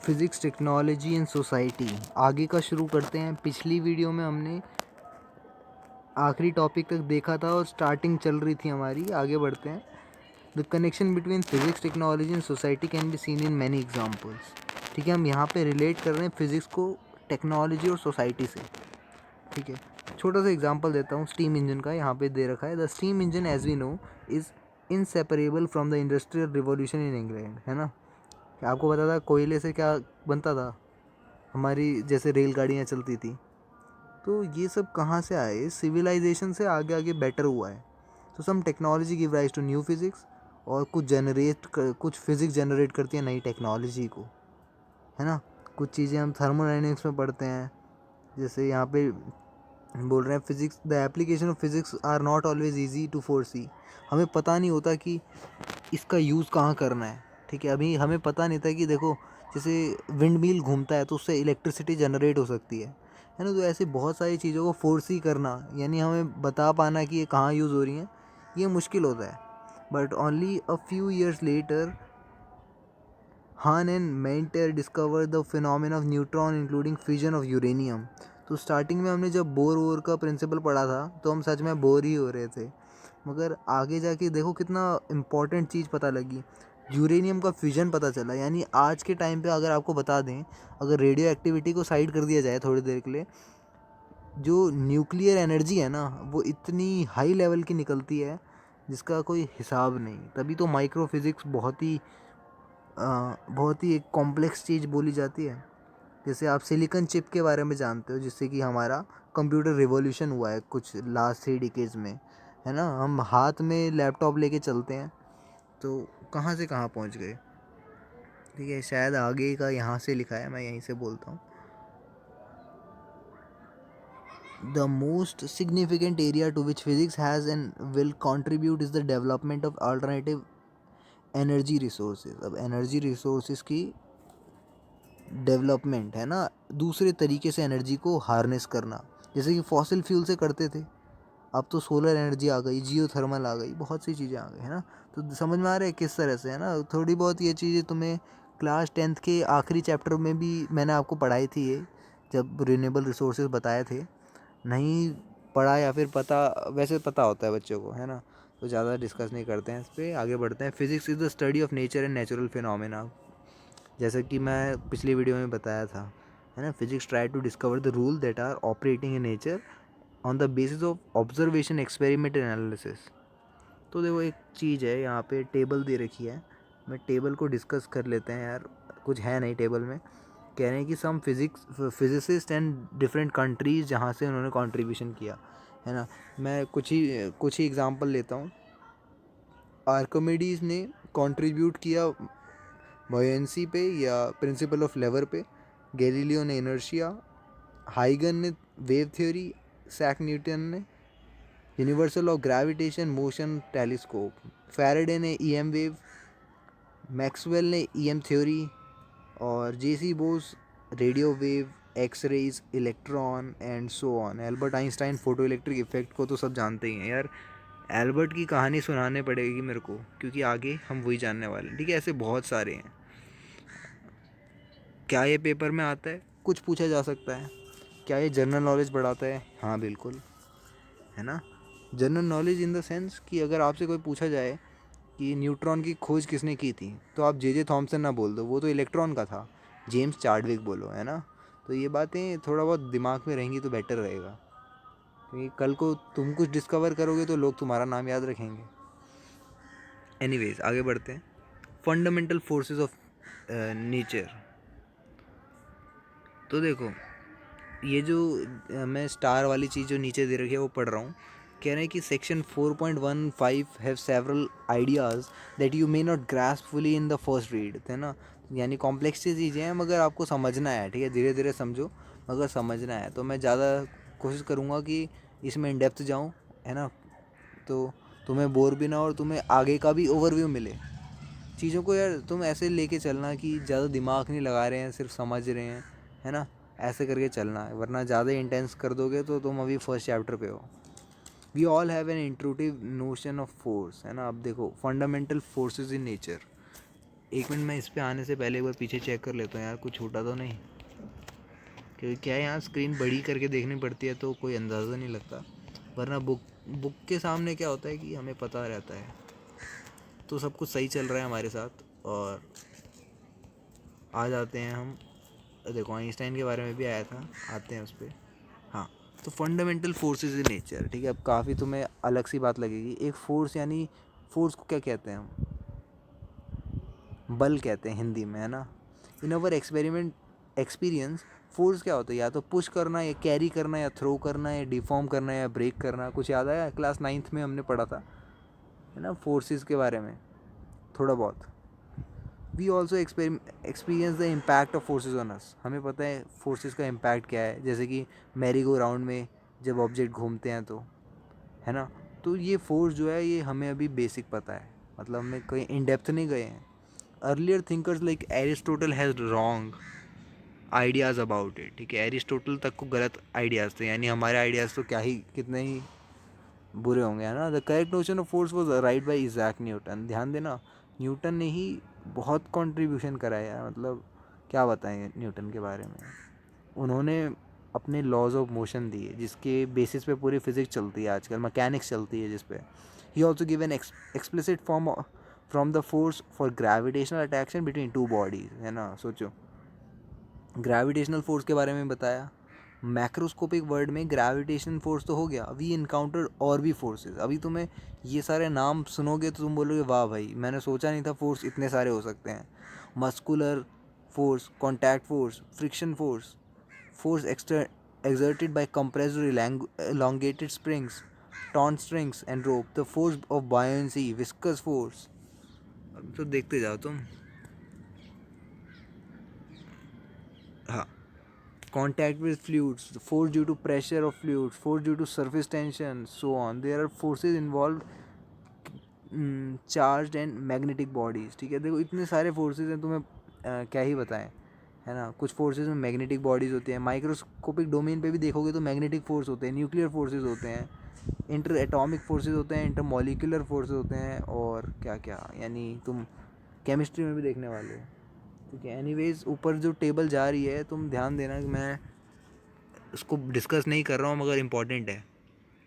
Physics, technology and society आगे का शुरू करते हैं। पिछली वीडियो में हमने आखिरी टॉपिक तक देखा था और स्टार्टिंग चल रही थी हमारी। आगे बढ़ते हैं। The connection between physics, technology and society can be seen in many examples. ठीक है, हम यहाँ पे रिलेट कर रहे हैं फिज़िक्स को टेक्नोलॉजी और सोसाइटी से। ठीक है, छोटा सा एग्जांपल देता हूँ स्टीम इंजन का। यहाँ पे दे रखा है, the steam engine as we know is inseparable from the industrial revolution in England. है ना, आपको पता था कोयले से क्या बनता था, हमारी जैसे रेलगाड़ियाँ चलती थी। तो ये सब कहाँ से आए? सिविलाइजेशन से आगे आगे बेटर हुआ है। तो some technology give rise to new physics, और कुछ फिज़िक्स जनरेट करती है नई टेक्नोलॉजी को। है ना, कुछ चीज़ें हम थर्मोडायनेमिक्स में पढ़ते हैं। जैसे यहाँ पे बोल रहे हैं physics, the application of physics are not always easy to foresee. हमें पता नहीं होता कि इसका यूज़ कहाँ करना है। ठीक है, अभी हमें पता नहीं था कि देखो जैसे विंड मिल घूमता है तो उससे इलेक्ट्रिसिटी जनरेट हो सकती है ना। तो ऐसे बहुत सारी चीज़ों को फोरसी करना, यानी हमें बता पाना कि ये कहाँ यूज़ हो रही हैं, ये मुश्किल होता है। But only a few years later Hahn and Meitner discover the phenomena of neutron including fusion of uranium. तो स्टार्टिंग में हमने जब बोर का प्रिंसिपल पढ़ा था तो हम सच में बोर ही हो रहे थे, मगर आगे जाके देखो कितना इम्पॉर्टेंट चीज़ पता लगी। यूरेनियम का फ्यूजन पता चला। यानी आज के टाइम पे अगर आपको बता दें, अगर रेडियो एक्टिविटी को साइड कर दिया जाए थोड़ी देर के लिए, जो न्यूक्लियर एनर्जी है ना वो इतनी हाई लेवल की निकलती है जिसका कोई हिसाब नहीं। तभी तो माइक्रो फिज़िक्स बहुत ही एक कॉम्प्लेक्स चीज़ बोली जाती है। जैसे आप सिलिकॉन चिप के बारे में जानते हो, जिससे कि हमारा कंप्यूटर रिवॉल्यूशन हुआ है कुछ लास्ट 3 डिकेड्स में। है ना, हम हाथ में लैपटॉप लेके चलते हैं तो कहाँ से कहाँ पहुँच गए। ठीक है, शायद आगे का यहाँ से लिखा है, मैं यहीं से बोलता हूँ। The most significant area to which physics has and will contribute is the development of alternative energy resources. अब एनर्जी रिसोर्सेज की डेवलपमेंट है ना, दूसरे तरीके से एनर्जी को हार्नेस करना, जैसे कि फॉसिल फ्यूल से करते थे। अब तो सोलर एनर्जी आ गई, जियो थर्मल आ गई, बहुत सी चीज़ें आ गई। है ना, तो समझ में आ रहा है किस तरह से। है ना, थोड़ी बहुत ये चीज़ें तुम्हें क्लास 10th के आखिरी चैप्टर में भी मैंने आपको पढ़ाई थी, ये जब रिन्यूएबल रिसोर्सेज बताए थे। नहीं पढ़ा या फिर पता, वैसे पता होता है बच्चों को। है ना, तो ज़्यादा डिस्कस नहीं करते हैं इस पर, आगे बढ़ते हैं। Physics is the study of nature and natural phenomena. जैसा कि मैं पिछली वीडियो में बताया था, है ना, physics try to discover the rule that are operating in nature on the basis of observation, experiment and analysis. तो देखो एक चीज़ है, यहाँ पे टेबल दे रखी है, मैं टेबल को डिस्कस कर लेते हैं यार। कुछ है नहीं टेबल में। कह रहे हैं कि सम फिजिसिस्ट एंड डिफरेंट कंट्रीज़ जहाँ से उन्होंने कंट्रीब्यूशन किया। है ना, मैं कुछ ही एग्जांपल लेता हूँ। आर्किमिडीज ने कंट्रीब्यूट किया बॉयंसी पे या प्रिंसिपल ऑफ लेवर पे, गैलीलियो ने इनर्शिया, हाइगन ने वेव थ्योरी, सैक न्यूटन ने universal of gravitation motion telescope, Faraday ने ईएम वेव, मैक्सवेल ने ईएम थ्योरी, और JC Bose radio wave, X rays, electron and so on. Albert Einstein photoelectric effect को तो सब जानते ही हैं यार। एल्बर्ट की कहानी सुनाने पड़ेगी मेरे को, क्योंकि आगे हम वही जानने वाले हैं। ठीक है, ऐसे बहुत सारे हैं। क्या ये पेपर में आता है? कुछ पूछा जा सकता है। क्या ये जनरल नॉलेज बढ़ाता है? हाँ बिल्कुल। है ना, general knowledge in the sense कि अगर आपसे कोई पूछा जाए कि न्यूट्रॉन की खोज किसने की थी, तो आप जे थॉमसन ना बोल दो, वो तो इलेक्ट्रॉन का था, जेम्स चार्डविक बोलो। है ना, तो ये बातें थोड़ा बहुत दिमाग में रहेंगी तो बेटर रहेगा, क्योंकि कल को तुम कुछ डिस्कवर करोगे तो लोग तुम्हारा नाम याद रखेंगे। एनीवेज आगे बढ़ते हैं। Fundamental forces of nature. तो देखो ये जो मैं स्टार वाली चीज़ जो नीचे दे रखी है वो पढ़ रहा हूँ। कह रहे हैं कि section 4.15 have several ideas that you may not grasp fully in the first read. है ना, यानी कॉम्प्लेक्स चीज़ें हैं मगर आपको समझना है। ठीक है, धीरे धीरे समझो मगर समझना है। तो मैं ज़्यादा कोशिश करूँगा कि इसमें इन डेप्थ जाऊँ। है ना, तो तुम्हें बोर भी ना हो और तुम्हें आगे का भी ओवरव्यू मिले चीज़ों को। यार तुम ऐसे लेके चलना कि ज़्यादा दिमाग नहीं लगा रहे हैं, सिर्फ समझ रहे हैं। है ना, ऐसे करके चलना है, वरना ज़्यादा इंटेंस कर दोगे तो तुम अभी फर्स्ट चैप्टर पे हो। We all have an intuitive notion of force. है ना, अब देखो फंडामेंटल फोर्सेस इन नेचर। एक मिनट, मैं इस पे आने से पहले एक बार पीछे चेक कर लेता हूँ यार, कुछ छूटा तो नहीं, क्योंकि क्या है यहाँ स्क्रीन बड़ी करके देखनी पड़ती है तो कोई अंदाज़ा नहीं लगता, वरना बुक के सामने क्या होता है कि हमें पता रहता है। तो सब कुछ सही चल रहा है हमारे साथ। और आ जाते हैं हम, देखो आइंस्टाइन के बारे में भी आया था, आते हैं उस पर। हाँ, तो फंडामेंटल फोर्सेस इन नेचर, ठीक है। अब काफ़ी तुम्हें अलग सी बात लगेगी। एक फोर्स, यानी फोर्स को क्या कहते हैं हम? बल कहते हैं हिंदी में, है ना। इन अवर एक्सपीरियंस फोर्स क्या होता है? या तो पुश करना, या कैरी करना, या थ्रो करना, या डिफॉर्म करना, या ब्रेक करना। कुछ याद आया? क्लास 9th में हमने पढ़ा था, है ना, फोर्सेस के बारे में थोड़ा बहुत। We also experience the impact of forces on us. हमें पता है फोर्सेस का इम्पैक्ट क्या है, जैसे कि मैरी गो राउंड में जब ऑब्जेक्ट घूमते हैं तो, है ना। तो ये फोर्स जो है ये हमें अभी बेसिक पता है, मतलब हमें कहीं इन डेप्थ नहीं गए हैं। Earlier thinkers like Aristotle has wrong ideas about it, ठीक है। एरिस्टोटल तक को गलत आइडियाज़ थे, यानी हमारे आइडियाज़ तो क्या ही, कितने ही बुरे होंगे, है ना। The correct notion of force was write by Isaac Newton. ध्यान देना, न्यूटन ने ही बहुत कंट्रीब्यूशन करा है यार, मतलब क्या बताएं न्यूटन के बारे में। उन्होंने अपने लॉज ऑफ मोशन दिए, जिसके बेसिस पे पूरी फिजिक्स चलती है आजकल, मैकेनिक्स चलती है जिस पे। He also give an explicit form from the force for gravitational attraction between two bodies, है ना। सोचो, ग्रेविटेशनल फोर्स के बारे में बताया। मैक्रोस्कोपिक वर्ड में ग्रेविटेशन फोर्स तो हो गया, वी इनकाउंटर और भी फोर्सेस। अभी तुम्हें ये सारे नाम सुनोगे तो तुम बोलोगे वाह भाई, मैंने सोचा नहीं था फोर्स इतने सारे हो सकते हैं। Muscular force, contact force, friction force, force exerted by compressed or elongated springs, taut strings and rope, the force of buoyancy, viscous force। अब तो देखते जाओ तुम। हाँ, contact with fluids, the force due to pressure of fluids, force due to surface tension, so on। There are forces involved, charged and magnetic bodies, ठीक है। देखो इतने सारे फोर्सेज हैं, तुम्हें क्या ही बताएं, है ना। कुछ फोर्सेज में मैग्नेटिक बॉडीज़ होती हैं, माइक्रोस्कोपिक डोमेन पे भी देखोगे तो मैग्नेटिक फोर्स होते हैं, न्यूक्लियर फोर्सेज होते हैं, इंटर एटॉमिक फोर्सेज होते हैं, इंटर मॉलिक्यूलर फोर्सेज होते हैं, और क्या क्या, यानी तुम केमिस्ट्री में भी देखने वाले हो, ठीक है। एनीवेज, ऊपर जो टेबल जा रही है तुम ध्यान देना कि मैं उसको डिस्कस नहीं कर रहा हूँ, मगर इम्पॉर्टेंट है,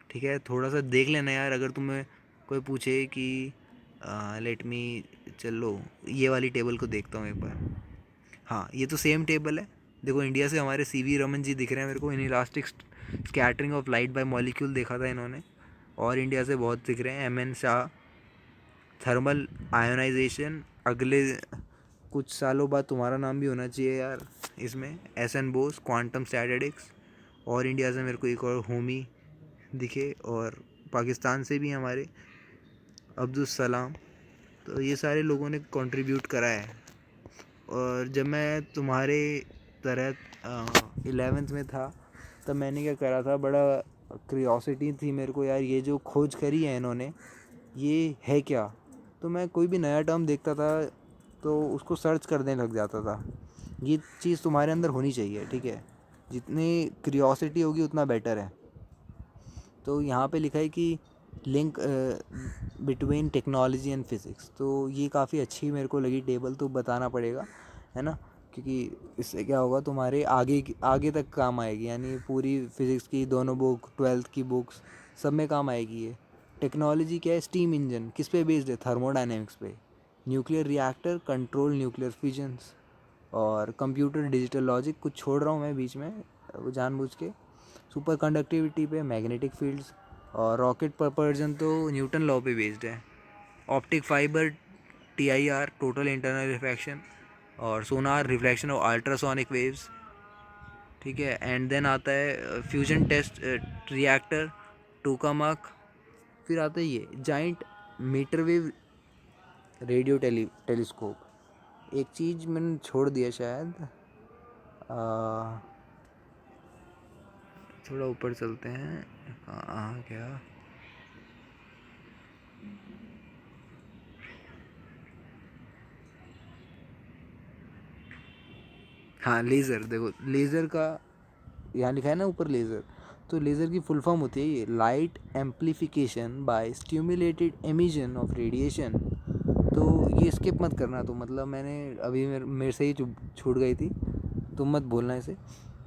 ठीक है। थोड़ा सा देख लेना यार, अगर तुम्हें कोई पूछे कि लेट मी, चलो ये वाली टेबल को देखता हूँ एक बार। हाँ, ये तो सेम टेबल है। देखो इंडिया से हमारे सीवी रमन जी दिख रहे हैं मेरे को। In elastic scattering of light by molecule देखा था इन्होंने। और इंडिया से बहुत दिख रहे हैं, M N Shah, thermal ionization. अगले कुछ सालों बाद तुम्हारा नाम भी होना चाहिए यार इसमें, S N Bose, quantum statistics. और इंडिया से मेरे को एक और होमी दिखे, और पाकिस्तान से भी हमारे अब्दुल सलाम। तो ये सारे लोगों ने कंट्रीब्यूट करा है। और जब मैं तुम्हारे तरह 11th में था, तब मैंने क्या करा था, बड़ा क्यूरियोसिटी थी मेरे को यार, ये जो खोज करी है इन्होंने ये है क्या। तो मैं कोई भी नया टर्म देखता था तो उसको सर्च करने लग जाता था। ये चीज़ तुम्हारे अंदर होनी चाहिए, ठीक है। जितनी क्यूरियोसिटी होगी उतना बेटर है। तो यहाँ पे लिखा है कि link between technology and physics. तो ये काफ़ी अच्छी मेरे को लगी टेबल, तो बताना पड़ेगा, है ना। क्योंकि इससे क्या होगा, तुम्हारे आगे तक काम आएगी, यानी पूरी फिज़िक्स की दोनों बुक, 12th की बुक्स, सब में काम आएगी ये। टेक्नोलॉजी क्या है? स्टीम इंजन किस पे बेस्ड है? थर्मोडाइनमिक्स पे। Nuclear reactor control nuclear fissions. और कंप्यूटर डिजिटल लॉजिक, कुछ छोड़ रहा हूँ मैं बीच में वो जानबूझ के। सुपर कंडक्टिविटी पे मैग्नेटिक फील्ड्स। और रॉकेट प्रपर्जन तो न्यूटन लॉ पे बेस्ड है। Optic fibre, TIR, total internal refraction. और सोनार, रिफ्लेक्शन ऑफ अल्ट्रासोनिक वेव्स, ठीक है। एंड देन आता है फ्यूजन टेस्ट रिएक्टर, टोकामक। फिर आता है ये giant meter wave radio telescope. एक चीज़ मैंने छोड़ दिया शायद, थोड़ा ऊपर चलते हैं। हाँ क्या, हाँ लेज़र। देखो लेज़र का यहाँ लिखा है ना ऊपर लेज़र, तो लेज़र की फुल फॉर्म होती है ये light amplification by stimulated emission of radiation तो ये स्किप मत करना। तो मतलब मैंने अभी मेरे से ही छूट गई थी, तुम मत बोलना इसे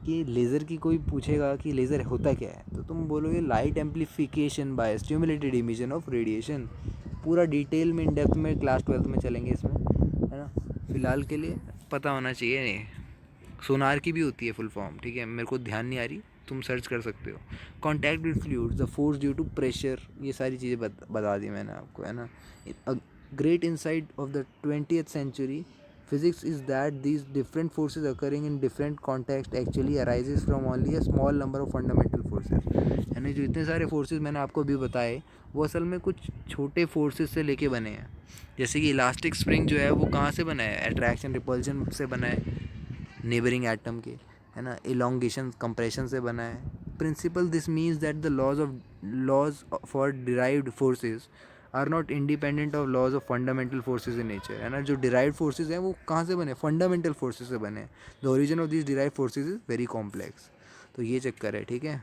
कि लेज़र की कोई पूछेगा कि लेज़र होता क्या है, तो तुम बोलोगे light amplification by stimulated emission of radiation. पूरा डिटेल में इन डेप्थ में क्लास 12 में चलेंगे इसमें, है ना। फ़िलहाल के लिए पता होना चाहिए। नहीं, सोनार की भी होती है फुल फॉर्म, ठीक है, मेरे को ध्यान नहीं आ रही, तुम सर्च कर सकते हो। Contact with fluids, the force due to pressure, ये सारी चीज़ें बता दी मैंने आपको, है ना। Great insight of the 20th century physics is that these different forces occurring in different context actually arises from only a small number of fundamental forces। यानी जो इतने सारे फोर्सेस मैंने आपको अभी बताए वो असल में कुछ छोटे फोर्सेस से लेके बने हैं। जैसे कि इलास्टिक स्प्रिंग जो है वो कहाँ से बना है, अट्रैक्शन रिपल्शन से बना है, नेबरिंग एटम के, है ना। इलोंगेशन कंप्रेशन से बना है। Principle this means that the laws for derived forces are not independent of laws of fundamental forces in nature, है ना। जो डिराइव्ड फोर्सेज हैं वो कहाँ से बने, फंडामेंटल फोर्सेज से बने। The origin of this derived forces is very complex. तो ये चक्कर है, ठीक है।